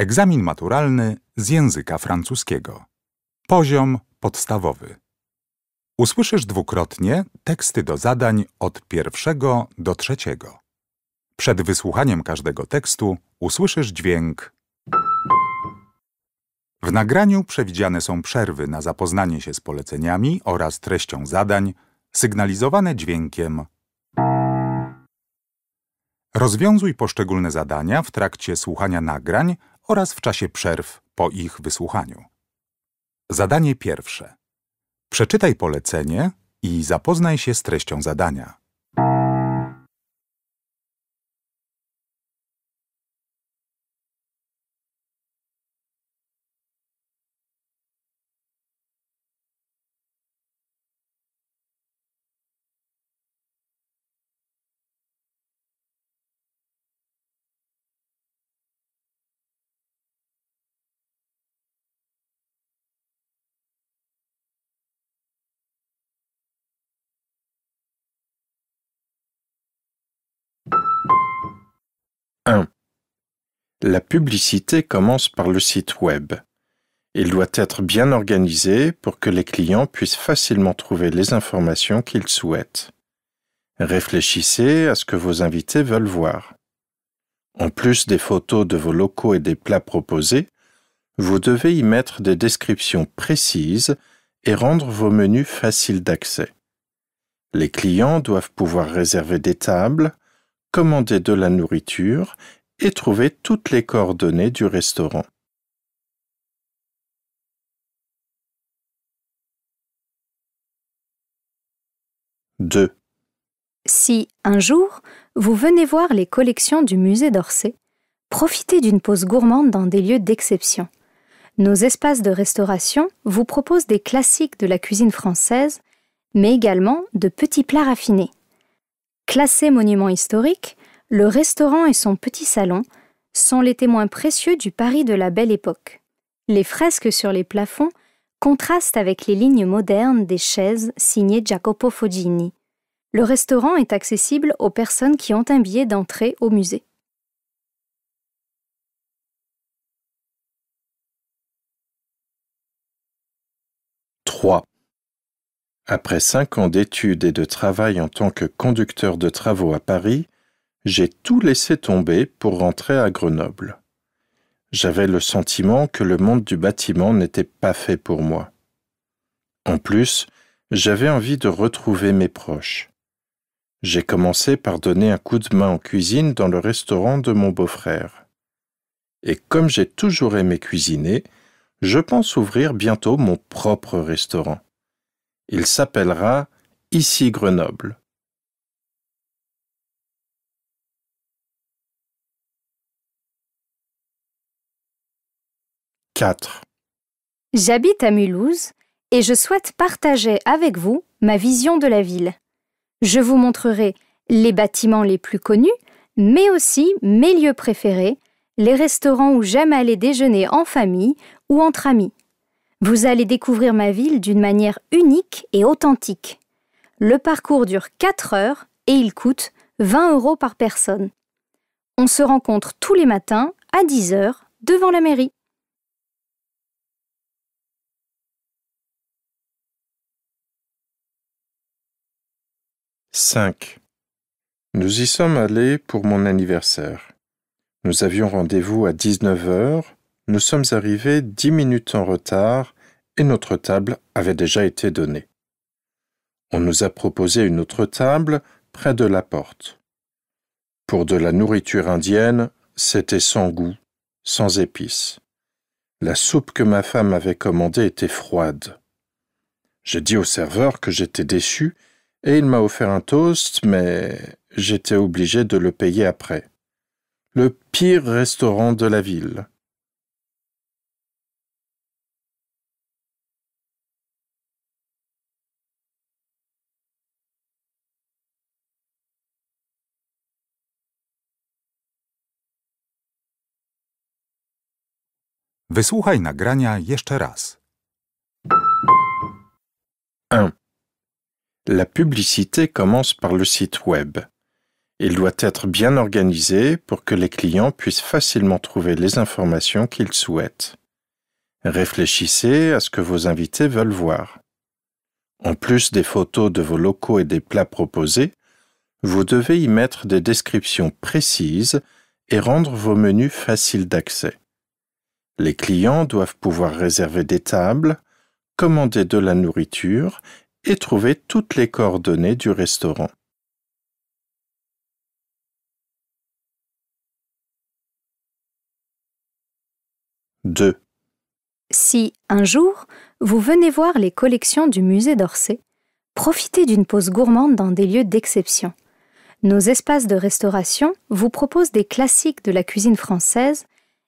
Egzamin maturalny z języka francuskiego. Poziom podstawowy. Usłyszysz dwukrotnie teksty do zadań od 1 do 3. Przed wysłuchaniem każdego tekstu usłyszysz dźwięk. W nagraniu przewidziane są przerwy na zapoznanie się z poleceniami oraz treścią zadań, sygnalizowane dźwiękiem. Rozwiązuj poszczególne zadania w trakcie słuchania nagrań oraz w czasie przerw po ich wysłuchaniu. Zadanie pierwsze. Przeczytaj polecenie i zapoznaj się z treścią zadania. La publicité commence par le site web. Il doit être bien organisé pour que les clients puissent facilement trouver les informations qu'ils souhaitent. Réfléchissez à ce que vos invités veulent voir. En plus des photos de vos locaux et des plats proposés, vous devez y mettre des descriptions précises et rendre vos menus faciles d'accès. Les clients doivent pouvoir réserver des tables, commander de la nourriture et trouver toutes les coordonnées du restaurant. Deux. Si, un jour, vous venez voir les collections du musée d'Orsay, profitez d'une pause gourmande dans des lieux d'exception. Nos espaces de restauration vous proposent des classiques de la cuisine française, mais également de petits plats raffinés. Classé monument historique, le restaurant et son petit salon sont les témoins précieux du Paris de la Belle Époque. Les fresques sur les plafonds contrastent avec les lignes modernes des chaises signées Jacopo Foggini. Le restaurant est accessible aux personnes qui ont un billet d'entrée au musée. Trois. Après 5 ans d'études et de travail en tant que conducteur de travaux à Paris, j'ai tout laissé tomber pour rentrer à Grenoble. J'avais le sentiment que le monde du bâtiment n'était pas fait pour moi. En plus, j'avais envie de retrouver mes proches. J'ai commencé par donner un coup de main en cuisine dans le restaurant de mon beau-frère. Et comme j'ai toujours aimé cuisiner, je pense ouvrir bientôt mon propre restaurant. Il s'appellera Ici Grenoble. Quatre. J'habite à Mulhouse et je souhaite partager avec vous ma vision de la ville. Je vous montrerai les bâtiments les plus connus, mais aussi mes lieux préférés, les restaurants où j'aime aller déjeuner en famille ou entre amis. Vous allez découvrir ma ville d'une manière unique et authentique. Le parcours dure 4 heures et il coûte 20 € par personne. On se rencontre tous les matins à 10 heures devant la mairie. Cinq. Nous y sommes allés pour mon anniversaire. Nous avions rendez-vous à 19 heures. Nous sommes arrivés 10 minutes en retard et notre table avait déjà été donnée. On nous a proposé une autre table près de la porte. Pour de la nourriture indienne, c'était sans goût, sans épices. La soupe que ma femme avait commandée était froide. J'ai dit au serveur que j'étais déçu et il m'a offert un toast, mais j'étais obligé de le payer après. Le pire restaurant de la ville. Wysłuchaj nagrania jeszcze raz. 1. La publicité commence par le site web. Il doit être bien organisé pour que les clients puissent facilement trouver les informations qu'ils souhaitent. Réfléchissez à ce que vos invités veulent voir. En plus des photos de vos locaux et des plats proposés, vous devez y mettre des descriptions précises et rendre vos menus faciles d'accès. Les clients doivent pouvoir réserver des tables, commander de la nourriture et trouver toutes les coordonnées du restaurant. Deux. Si, un jour, vous venez voir les collections du musée d'Orsay, profitez d'une pause gourmande dans des lieux d'exception. Nos espaces de restauration vous proposent des classiques de la cuisine française,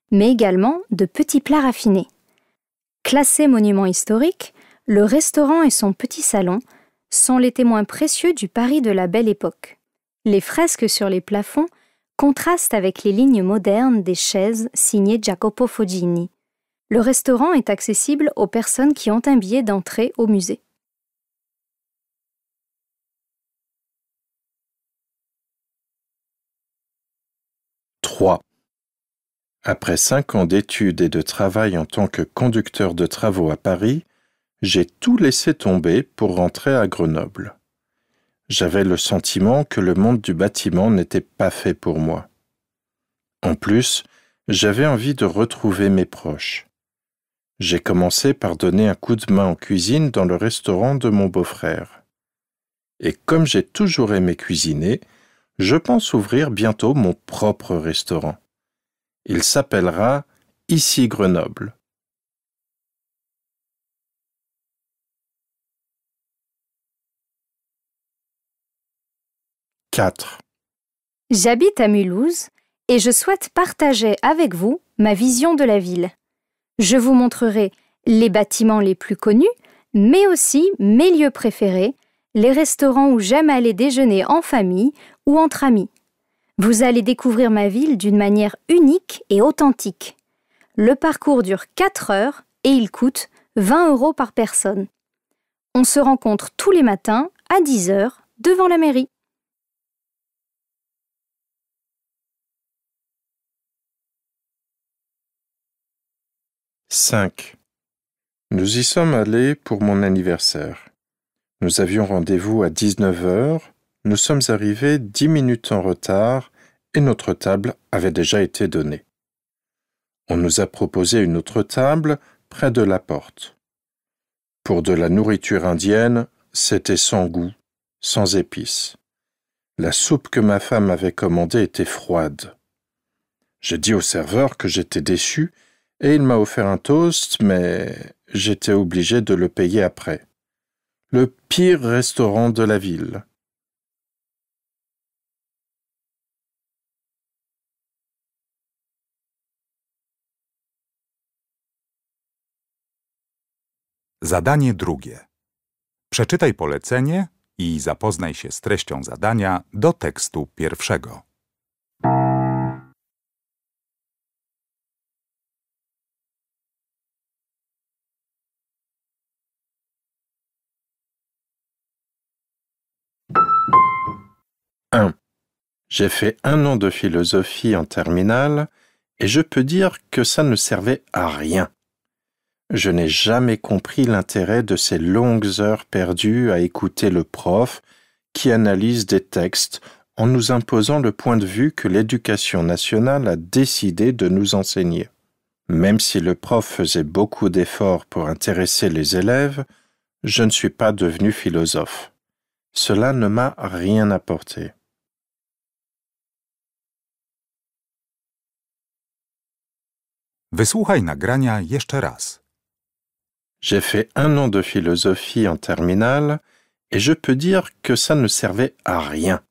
mais également de petits plats raffinés. Classé monument historique, le restaurant et son petit salon sont les témoins précieux du Paris de la Belle Époque. Les fresques sur les plafonds contrastent avec les lignes modernes des chaises signées Jacopo Foggini. Le restaurant est accessible aux personnes qui ont un billet d'entrée au musée. Trois. Après 5 ans d'études et de travail en tant que conducteur de travaux à Paris, j'ai tout laissé tomber pour rentrer à Grenoble. J'avais le sentiment que le monde du bâtiment n'était pas fait pour moi. En plus, j'avais envie de retrouver mes proches. J'ai commencé par donner un coup de main en cuisine dans le restaurant de mon beau-frère. Et comme j'ai toujours aimé cuisiner, je pense ouvrir bientôt mon propre restaurant. Il s'appellera Ici Grenoble. Quatre. J'habite à Mulhouse et je souhaite partager avec vous ma vision de la ville. Je vous montrerai les bâtiments les plus connus, mais aussi mes lieux préférés, les restaurants où j'aime aller déjeuner en famille ou entre amis. Vous allez découvrir ma ville d'une manière unique et authentique. Le parcours dure 4 heures et il coûte 20 € par personne. On se rencontre tous les matins à 10 h devant la mairie. Cinq. Nous y sommes allés pour mon anniversaire. Nous avions rendez-vous à 19 h, nous sommes arrivés 10 minutes en retard et notre table avait déjà été donnée. On nous a proposé une autre table près de la porte. Pour de la nourriture indienne, c'était sans goût, sans épices. La soupe que ma femme avait commandée était froide. J'ai dit au serveur que j'étais déçu et il m'a offert un toast, mais j'étais obligé de le payer après. Le pire restaurant de la ville. Zadanie drugie. Przeczytaj polecenie i zapoznaj się z treścią zadania do tekstu pierwszego. J'ai fait 1 an de philosophie en terminale et je peux dire que ça ne servait à rien. Je n'ai jamais compris l'intérêt de ces longues heures perdues à écouter le prof qui analyse des textes en nous imposant le point de vue que l'éducation nationale a décidé de nous enseigner. Même si le prof faisait beaucoup d'efforts pour intéresser les élèves, je ne suis pas devenu philosophe. Cela ne m'a rien apporté. Wysłuchaj nagrania jeszcze raz. J'ai fait 1 an de philosophie en terminale et je peux dire que ça ne servait à rien.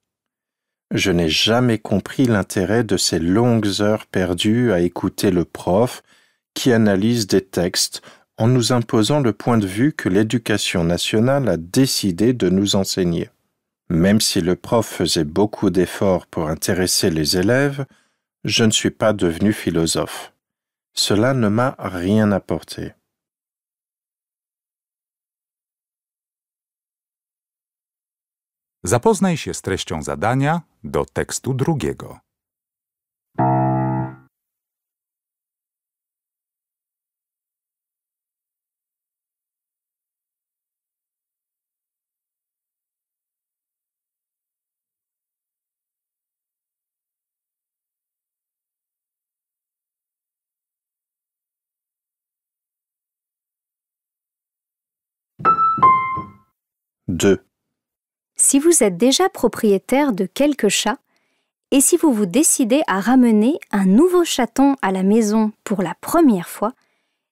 Je n'ai jamais compris l'intérêt de ces longues heures perdues à écouter le prof qui analyse des textes en nous imposant le point de vue que l'éducation nationale a décidé de nous enseigner. Même si le prof faisait beaucoup d'efforts pour intéresser les élèves, je ne suis pas devenu philosophe. Cela ne m'a rien apporté. Zapoznaj się z treścią zadania do tekstu drugiego. Deux. Si vous êtes déjà propriétaire de quelques chats, et si vous vous décidez à ramener un nouveau chaton à la maison pour la première fois,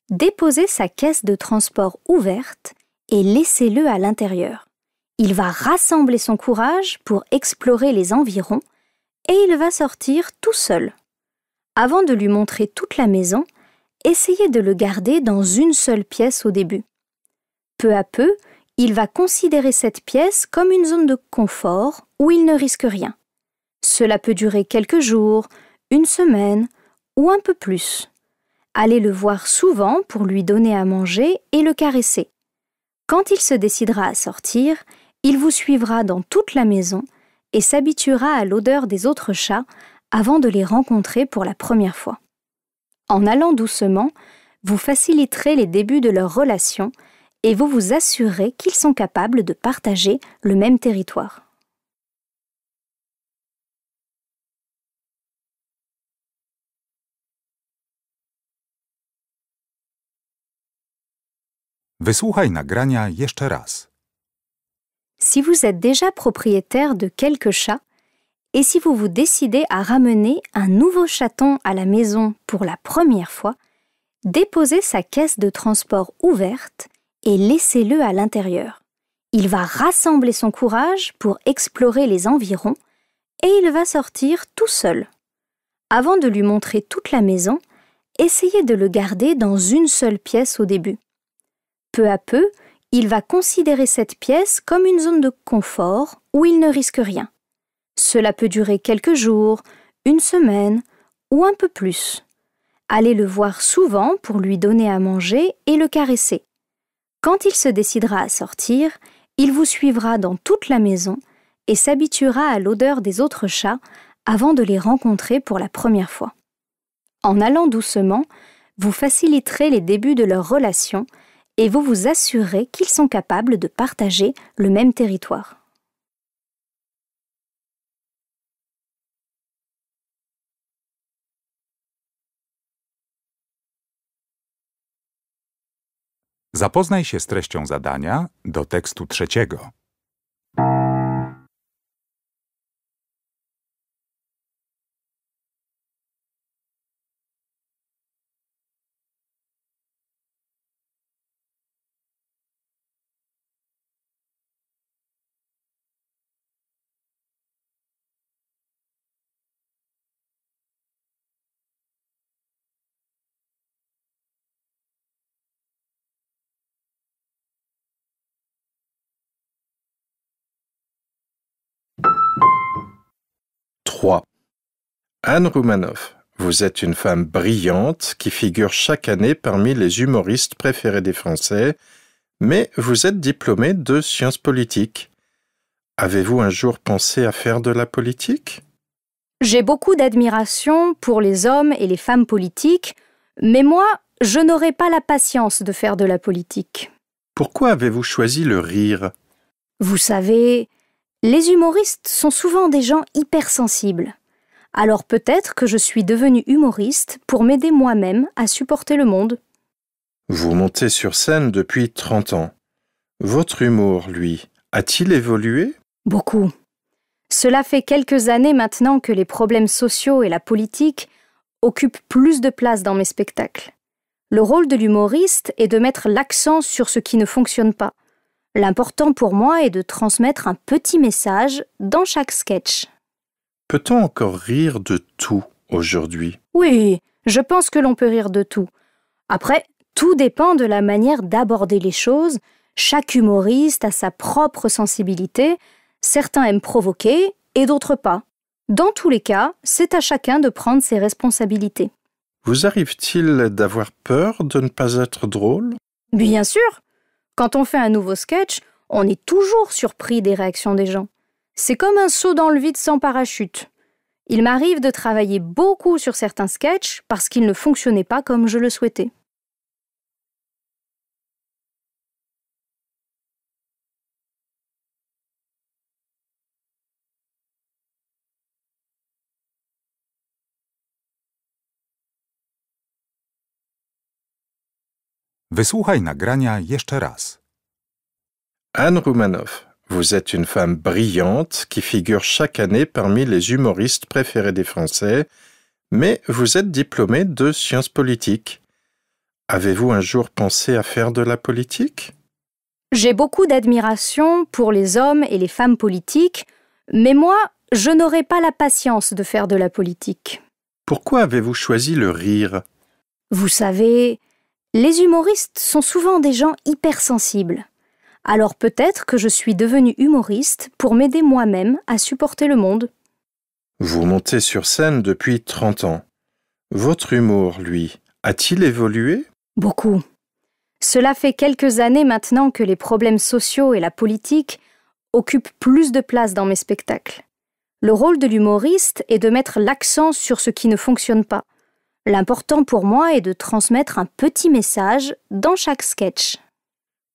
déposez sa caisse de transport ouverte et laissez-le à l'intérieur. Il va rassembler son courage pour explorer les environs et il va sortir tout seul. Avant de lui montrer toute la maison, essayez de le garder dans une seule pièce au début. Peu à peu, il va considérer cette pièce comme une zone de confort où il ne risque rien. Cela peut durer quelques jours, une semaine ou un peu plus. Allez le voir souvent pour lui donner à manger et le caresser. Quand il se décidera à sortir, il vous suivra dans toute la maison et s'habituera à l'odeur des autres chats avant de les rencontrer pour la première fois. En allant doucement, vous faciliterez les débuts de leur relation et vous vous assurez qu'ils sont capables de partager le même territoire. Wysłuchaj nagrania jeszcze raz. Si vous êtes déjà propriétaire de quelques chats, et si vous vous décidez à ramener un nouveau chaton à la maison pour la première fois, déposez sa caisse de transport ouverte et laissez-le à l'intérieur. Il va rassembler son courage pour explorer les environs et il va sortir tout seul. Avant de lui montrer toute la maison, essayez de le garder dans une seule pièce au début. Peu à peu, il va considérer cette pièce comme une zone de confort où il ne risque rien. Cela peut durer quelques jours, une semaine ou un peu plus. Allez le voir souvent pour lui donner à manger et le caresser. Quand il se décidera à sortir, il vous suivra dans toute la maison et s'habituera à l'odeur des autres chats avant de les rencontrer pour la première fois. En allant doucement, vous faciliterez les débuts de leur relation et vous vous assurez qu'ils sont capables de partager le même territoire. Zapoznaj się z treścią zadania do tekstu trzeciego. Trois. Anne Roumanoff, vous êtes une femme brillante qui figure chaque année parmi les humoristes préférés des Français, mais vous êtes diplômée de sciences politiques. Avez-vous un jour pensé à faire de la politique? J'ai beaucoup d'admiration pour les hommes et les femmes politiques, mais moi, je n'aurai pas la patience de faire de la politique. Pourquoi avez-vous choisi le rire? Vous savez, les humoristes sont souvent des gens hypersensibles. Alors peut-être que je suis devenue humoriste pour m'aider moi-même à supporter le monde. Vous montez sur scène depuis 30 ans. Votre humour, lui, a-t-il évolué? Beaucoup. Cela fait quelques années maintenant que les problèmes sociaux et la politique occupent plus de place dans mes spectacles. Le rôle de l'humoriste est de mettre l'accent sur ce qui ne fonctionne pas. L'important pour moi est de transmettre un petit message dans chaque sketch. Peut-on encore rire de tout aujourd'hui? Oui, je pense que l'on peut rire de tout. Après, tout dépend de la manière d'aborder les choses. Chaque humoriste a sa propre sensibilité. Certains aiment provoquer et d'autres pas. Dans tous les cas, c'est à chacun de prendre ses responsabilités. Vous arrive-t-il d'avoir peur de ne pas être drôle? Bien sûr, quand on fait un nouveau sketch, on est toujours surpris des réactions des gens. C'est comme un saut dans le vide sans parachute. Il m'arrive de travailler beaucoup sur certains sketchs parce qu'ils ne fonctionnaient pas comme je le souhaitais. Wysłuchaj nagrania jeszcze raz. Anne Roumanoff, vous êtes une femme brillante qui figure chaque année parmi les humoristes préférés des Français, mais vous êtes diplômée de sciences politiques. Avez-vous un jour pensé à faire de la politique? J'ai beaucoup d'admiration pour les hommes et les femmes politiques, mais moi, je n'aurais pas la patience de faire de la politique. Pourquoi avez-vous choisi le rire? Vous savez, les humoristes sont souvent des gens hypersensibles. Alors peut-être que je suis devenue humoriste pour m'aider moi-même à supporter le monde. Vous montez sur scène depuis 30 ans. Votre humour, lui, a-t-il évolué? Beaucoup. Cela fait quelques années maintenant que les problèmes sociaux et la politique occupent plus de place dans mes spectacles. Le rôle de l'humoriste est de mettre l'accent sur ce qui ne fonctionne pas. L'important pour moi est de transmettre un petit message dans chaque sketch.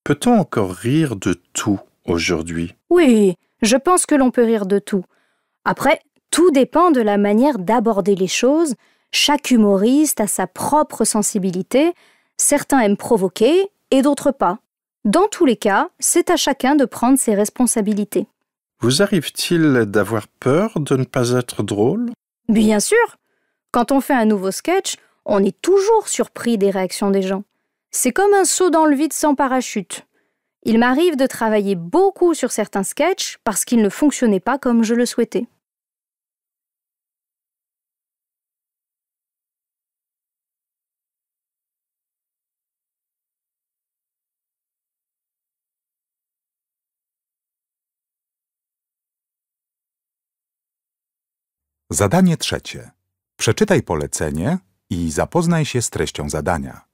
Peut-on encore rire de tout aujourd'hui? Oui, je pense que l'on peut rire de tout. Après, tout dépend de la manière d'aborder les choses. Chaque humoriste a sa propre sensibilité. Certains aiment provoquer et d'autres pas. Dans tous les cas, c'est à chacun de prendre ses responsabilités. Vous arrive-t-il d'avoir peur de ne pas être drôle? Bien sûr! Quand on fait un nouveau sketch, on est toujours surpris des réactions des gens. C'est comme un saut dans le vide sans parachute. Il m'arrive de travailler beaucoup sur certains sketchs parce qu'ils ne fonctionnaient pas comme je le souhaitais. Zadanie trzecie. Przeczytaj polecenie i zapoznaj się z treścią zadania.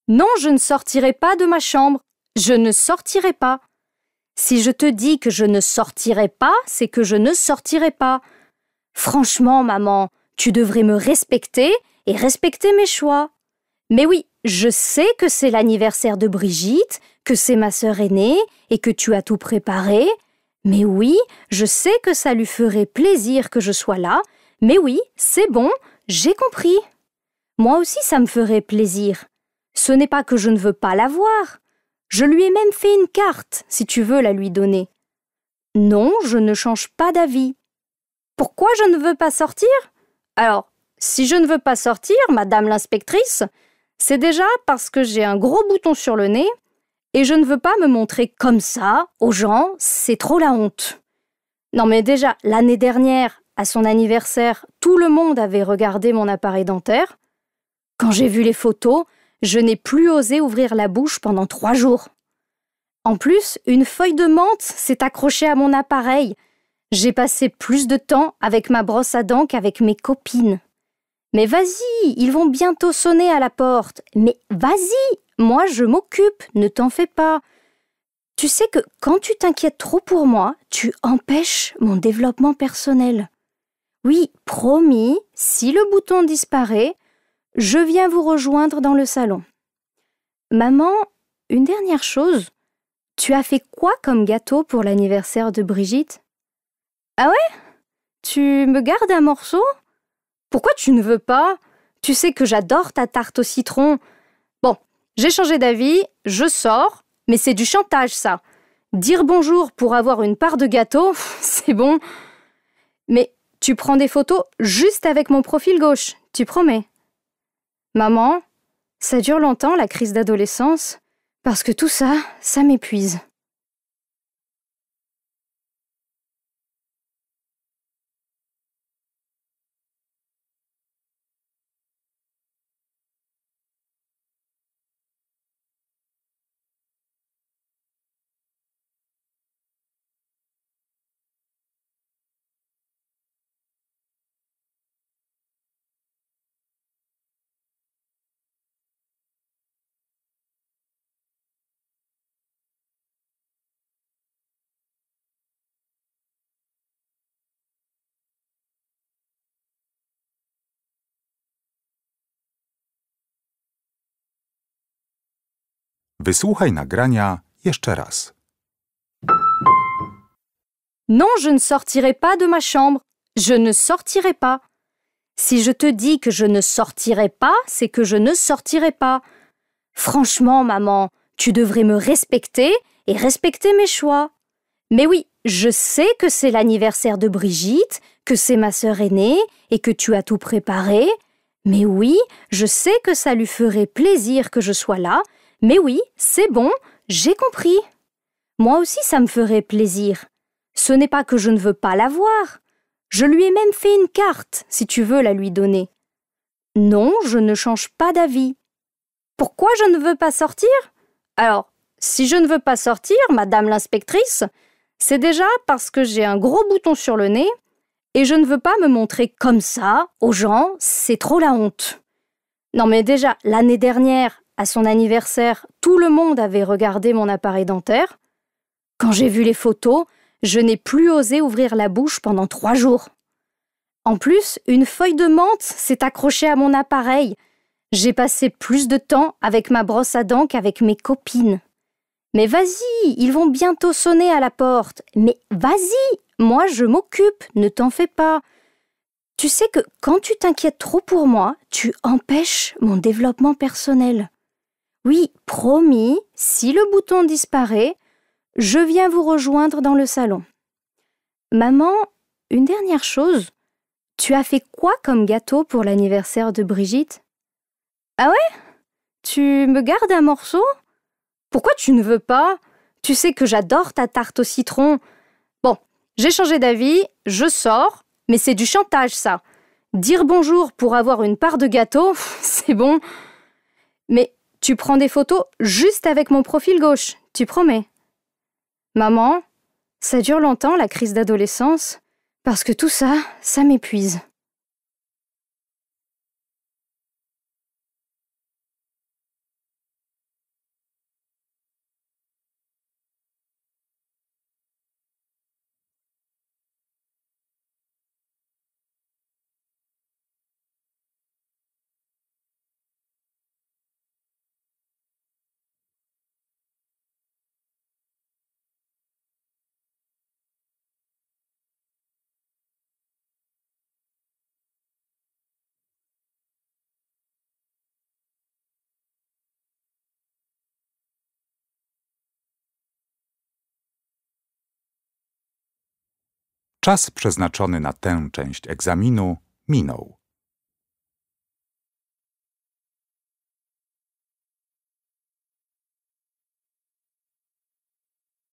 Non, je ne sortirai pas de ma chambre. Je ne sortirai pas. Si je te dis que je ne sortirai pas, c'est que je ne sortirai pas. Franchement, maman, tu devrais me respecter et respecter mes choix. Mais oui, je sais que c'est l'anniversaire de Brigitte, que c'est ma sœur aînée et que tu as tout préparé. Mais oui, je sais que ça lui ferait plaisir que je sois là. Mais oui, c'est bon, j'ai compris. Moi aussi, ça me ferait plaisir. Ce n'est pas que je ne veux pas la voir. Je lui ai même fait une carte, si tu veux la lui donner. Non, je ne change pas d'avis. Pourquoi je ne veux pas sortir? Alors, si je ne veux pas sortir, madame l'inspectrice, c'est déjà parce que j'ai un gros bouton sur le nez et je ne veux pas me montrer comme ça aux gens, c'est trop la honte. Non mais déjà, l'année dernière, à son anniversaire, tout le monde avait regardé mon appareil dentaire. Quand j'ai vu les photos, je n'ai plus osé ouvrir la bouche pendant 3 jours. En plus, une feuille de menthe s'est accrochée à mon appareil. J'ai passé plus de temps avec ma brosse à dents qu'avec mes copines. Mais vas-y, ils vont bientôt sonner à la porte. Mais vas-y, moi je m'occupe, ne t'en fais pas. Tu sais que quand tu t'inquiètes trop pour moi, tu empêches mon développement personnel. Oui, promis, si le bouton disparaît, je viens vous rejoindre dans le salon. Maman, une dernière chose. Tu as fait quoi comme gâteau pour l'anniversaire de Brigitte? Ah ouais? Tu me gardes un morceau? Pourquoi tu ne veux pas? Tu sais que j'adore ta tarte au citron. Bon, j'ai changé d'avis, je sors, mais c'est du chantage ça. Dire bonjour pour avoir une part de gâteau, c'est bon. Mais tu prends des photos juste avec mon profil gauche, tu promets? Maman, ça dure longtemps la crise d'adolescence. Parce que tout ça, ça m'épuise. Wysłuchaj nagrania jeszcze raz. Non, je ne sortirai pas de ma chambre. Je ne sortirai pas. Si je te dis que je ne sortirai pas, c'est que je ne sortirai pas. Franchement, maman, tu devrais me respecter et respecter mes choix. Mais oui, je sais que c'est l'anniversaire de Brigitte, que c'est ma sœur aînée et que tu as tout préparé. Mais oui, je sais que ça lui ferait plaisir que je sois là. Mais oui, c'est bon, j'ai compris. Moi aussi, ça me ferait plaisir. Ce n'est pas que je ne veux pas la voir. Je lui ai même fait une carte, si tu veux la lui donner. Non, je ne change pas d'avis. Pourquoi je ne veux pas sortir? Alors, si je ne veux pas sortir, madame l'inspectrice, c'est déjà parce que j'ai un gros bouton sur le nez et je ne veux pas me montrer comme ça aux gens, c'est trop la honte. Non mais déjà, l'année dernière, à son anniversaire, tout le monde avait regardé mon appareil dentaire. Quand j'ai vu les photos, je n'ai plus osé ouvrir la bouche pendant 3 jours. En plus, une feuille de menthe s'est accrochée à mon appareil. J'ai passé plus de temps avec ma brosse à dents qu'avec mes copines. Mais vas-y, ils vont bientôt sonner à la porte. Mais vas-y, moi je m'occupe, ne t'en fais pas. Tu sais que quand tu t'inquiètes trop pour moi, tu empêches mon développement personnel. Oui, promis, si le bouton disparaît, je viens vous rejoindre dans le salon. Maman, une dernière chose. Tu as fait quoi comme gâteau pour l'anniversaire de Brigitte? Ah ouais? Tu me gardes un morceau? Pourquoi tu ne veux pas? Tu sais que j'adore ta tarte au citron. Bon, j'ai changé d'avis, je sors, mais c'est du chantage ça. Dire bonjour pour avoir une part de gâteau, c'est bon. Mais tu prends des photos juste avec mon profil gauche, tu promets? Maman, ça dure longtemps la crise d'adolescence, parce que tout ça, ça m'épuise. Czas przeznaczony na tę część egzaminu minął.